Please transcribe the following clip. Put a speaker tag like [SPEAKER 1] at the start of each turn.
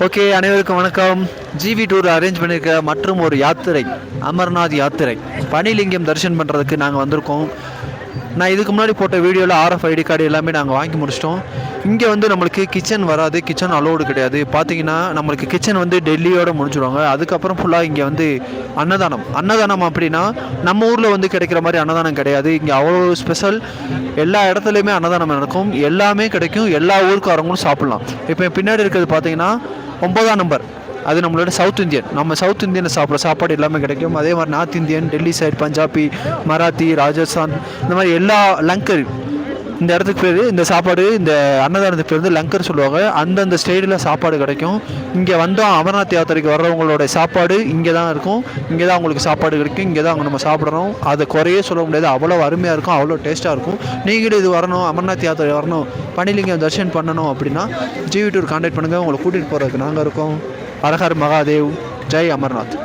[SPEAKER 1] Okay, அனைவருக்கும் வணக்கம். GV tour arrange பண்ணியிருக்க மற்றும் ஒரு யாத்திரை, அமர்நாத் யாத்திரை பனிலிங்கம் தரிசனம் பண்ணுறதுக்கு நாங்கள் வந்திருக்கோம். நான் இதுக்கு முன்னாடி போட்ட வீடியோவில் RFID கார்டு எல்லாமே நாங்கள் வாங்கி முடிச்சிட்டோம். இங்கே வந்து நம்மளுக்கு கிச்சன் வராது, கிச்சன் அலோடு கிடையாது. பார்த்தீங்கன்னா நம்மளுக்கு கிச்சன் வந்து டெல்லியோடு முடிச்சுடுவாங்க. அதுக்கப்புறம் ஃபுல்லாக இங்கே வந்து அன்னதானம் அப்படின்னா நம்ம ஊரில் வந்து கிடைக்கிற மாதிரி அன்னதானம் கிடையாது. இங்கே அவ்வளோ ஸ்பெஷல். எல்லா இடத்துலையுமே அன்னதானம் நடக்கும், எல்லாமே கிடைக்கும், எல்லா ஊருக்காரங்களும் சாப்பிட்லாம். இப்போ பின்னாடி இருக்கிறது பார்த்தீங்கன்னா 9ஆம் நம்பர், அது நம்மளோட சவுத் இந்தியன். நம்ம சவுத் இந்தியன் சாப்பிட்ற சாப்பாடு எல்லாமே கிடைக்கும். அதே மாதிரி north Indian, Delhi side, Punjabi, Marathi, Rajasthan, இந்த மாதிரி எல்லா லங்கர், இந்த இடத்துக்கு பேர், இந்த சாப்பாடு, இந்த அன்னதானத்துக்கு பேர் வந்து லங்கர் சொல்லுவாங்க. அந்தந்த ஸ்டைலில் சாப்பாடு கிடைக்கும். இங்கே வந்தோம், அமர்நாத் யாத்திரைக்கு வர்றவங்களோட சாப்பாடு இங்கே தான் இருக்கும். இங்கே தான் அவங்களுக்கு சாப்பாடு கிடைக்கும், இங்கே தான் அவங்க நம்ம சாப்பிட்றோம். அதை குறையே சொல்ல முடியாது, அவ்வளோ அருமையாக இருக்கும், அவ்வளோ டேஸ்ட்டாக இருக்கும். நீங்களும் இது வரணும், அமர்நாத் யாத்திரை வரணும், பனிலிங்கம் தரிசனம் பண்ணணும் அப்படின்னா ஜிவி டூர் கான்டாக்ட் பண்ணுங்கள். உங்களை கூட்டிகிட்டு போகிறதுக்கு நாங்கள் இருக்கோம். ஹர ஹர் மகாதேவ், ஜெய் அமர்நாத்.